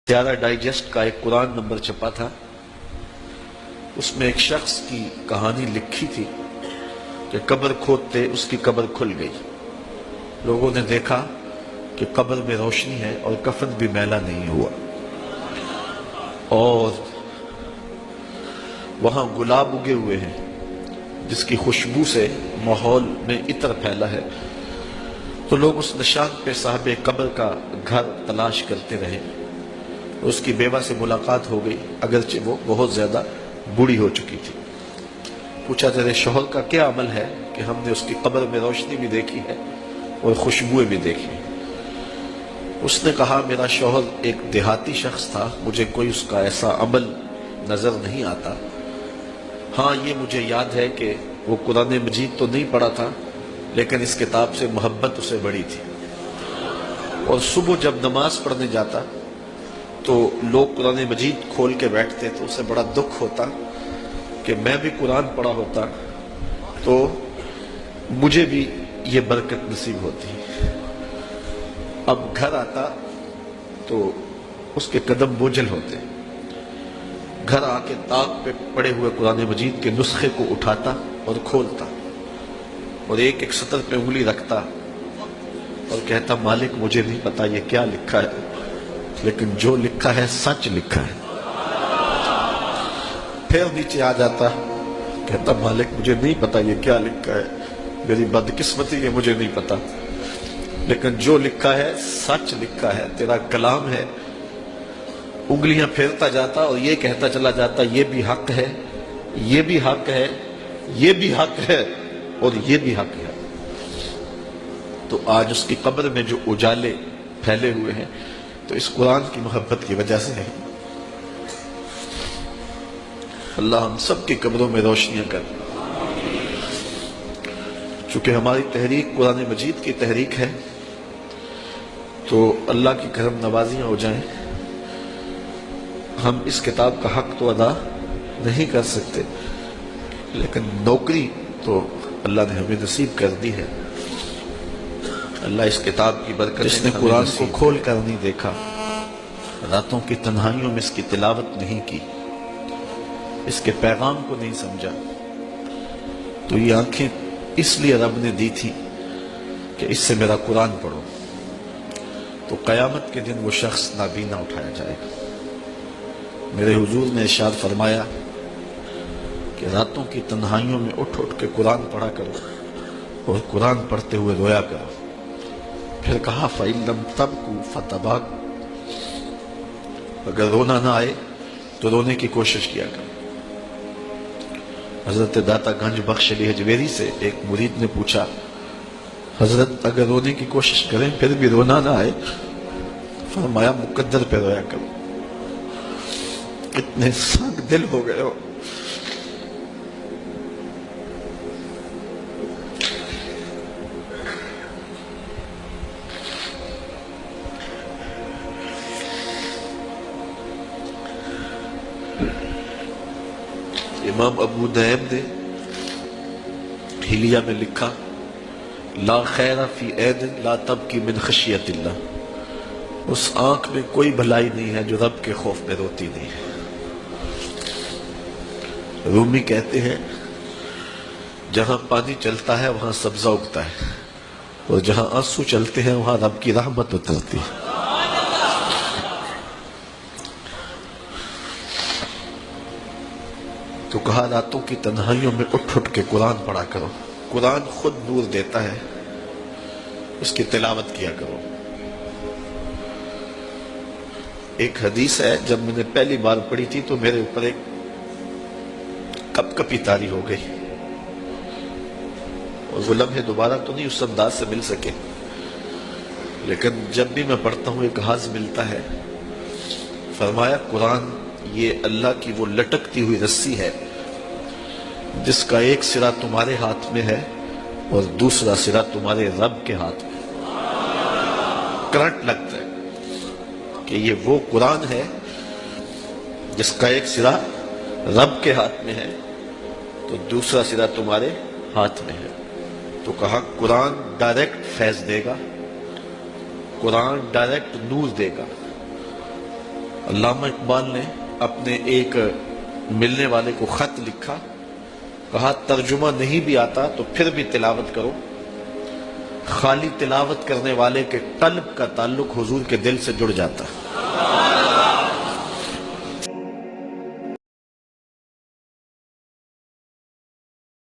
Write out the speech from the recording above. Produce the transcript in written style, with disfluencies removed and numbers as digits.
سیارہ ڈائجسٹ کا ایک قرآن نمبر چھپا تھا. اس میں ایک شخص کی کہانی لکھی تھی کہ قبر کھودتے اس کی قبر کھل گئی. لوگوں نے دیکھا کہ قبر میں روشنی ہے اور کفن بھی میلا نہیں ہوا، اور وہاں گلاب اگے ہوئے ہیں جس کی خوشبو سے ماحول میں عطر پھیلا ہے. تو لوگ اس نشان پہ صاحب قبر کا گھر تلاش کرتے رہے. اس کی بیوہ سے ملاقات ہو گئی، اگرچہ وہ بہت زیادہ بوڑھی ہو چکی تھی. پوچھا تیرے شوہر کا کیا عمل ہے کہ ہم نے اس کی قبر میں روشنی بھی دیکھی ہے اور خوشبوئیں بھی دیکھی ہیں؟ اس نے کہا میرا شوہر ایک دیہاتی شخص تھا، مجھے کوئی اس کا ایسا عمل نظر نہیں آتا. ہاں یہ مجھے یاد ہے کہ وہ قرآن مجید تو نہیں پڑھا تھا، لیکن اس کتاب سے محبت اسے بڑی تھی، اور صبح جب نماز پڑھنے جاتا تو لوگ قرآن مجید کھول کے بیٹھتے تو اسے بڑا دکھ ہوتا کہ میں بھی قرآن پڑھا ہوتا تو مجھے بھی یہ برکت نصیب ہوتی. اب گھر آتا تو اس کے قدم بوجھل ہوتے. گھر آ کے طاق پہ پڑے ہوئے قرآن مجید کے نسخے کو اٹھاتا اور کھولتا اور ایک ایک سطر پہ انگلی رکھتا اور کہتا مالک مجھے نہیں پتا یہ کیا لکھا ہے، لیکن جو لکھا ہے سچ لکھا ہے. پھر نیچے آ جاتا، کہتا مالک مجھے نہیں پتا یہ کیا لکھا ہے، میری بدقسمتی ہے مجھے نہیں پتا، لیکن جو لکھا ہے سچ لکھا ہے، تیرا کلام ہے. انگلیاں پھیرتا جاتا اور یہ کہتا چلا جاتا یہ بھی حق ہے، یہ بھی حق ہے، یہ بھی حق ہے، اور یہ بھی حق ہے. تو آج اس کی قبر میں جو اجالے پھیلے ہوئے ہیں تو اس قرآن کی محبت کی وجہ سے ہے. اللہ ہم سب کی قبروں میں روشنیاں کر. چونکہ ہماری تحریک قرآن مجید کی تحریک ہے تو اللہ کی کرم نوازیاں ہو جائیں. ہم اس کتاب کا حق تو ادا نہیں کر سکتے، لیکن نوکری تو اللہ نے ہمیں نصیب کر دی ہے. اللہ اس کتاب کی برکت، جس نے قرآن کو کھول کر نہیں دیکھا، راتوں کی تنہائیوں میں اس کی تلاوت نہیں کی، اس کے پیغام کو نہیں سمجھا، تو یہ آنکھیں اس لیے رب نے دی تھی کہ اس سے میرا قرآن پڑھو. تو قیامت کے دن وہ شخص نابینا اٹھایا جائے گا. میرے حضور نے ارشاد فرمایا کہ راتوں کی تنہائیوں میں اٹھ اٹھ کے قرآن پڑھا کرو اور قرآن پڑھتے ہوئے رویا کرو. پھر کہا فَإِن لَمْ تَبْكُوا فَتَبَاكُوا، اگر رونا نہ آئے تو رونے کی کوشش کیا کرو. حضرت داتا گنج بخش علی حجویری سے ایک مرید نے پوچھا حضرت اگر رونے کی کوشش کریں پھر بھی رونا نہ آئے؟ فرمایا مقدر پہ رویا کرو. اتنے سنگ دل ہو گئے ہو. امام ابو نعیم نے حلیہ میں لکھا لا خیر فی عین لا تبکی من خشیت اللہ، اس آنکھ میں کوئی بھلائی نہیں ہے جو رب کے خوف میں روتی نہیں ہے. رومی کہتے ہیں جہاں پانی چلتا ہے وہاں سبزہ اگتا ہے، اور جہاں آنسو چلتے ہیں وہاں رب کی رحمت اترتی ہے. تو کہا راتوں کی تنہائیوں میں اٹھ اٹھ کے قرآن پڑھا کرو. قرآن خود نور دیتا ہے، اس کی تلاوت کیا کرو. ایک حدیث ہے جب میں نے پہلی بار پڑھی تھی تو میرے اوپر ایک کپ کپی طاری ہو گئی، اور وہ لمحے دوبارہ تو نہیں اس انداز سے مل سکے، لیکن جب بھی میں پڑھتا ہوں ایک حاض ملتا ہے. فرمایا قرآن یہ اللہ کی وہ لٹکتی ہوئی رسی ہے جس کا ایک سرا تمہارے ہاتھ میں ہے اور دوسرا سرا تمہارے رب کے ہاتھ میں. کرنٹ لگتا ہے کہ یہ وہ قرآن ہے جس کا ایک سرا رب کے ہاتھ میں ہے تو دوسرا سرا تمہارے ہاتھ میں ہے. تو کہا قرآن ڈائریکٹ فیض دے گا، قرآن ڈائریکٹ نور دے گا، علامہ اقبال نے اپنے ایک ملنے والے کو خط لکھا، کہا ترجمہ نہیں بھی آتا تو پھر بھی تلاوت کرو، خالی تلاوت کرنے والے کے قلب کا تعلق حضور کے دل سے جڑ جاتا ہے۔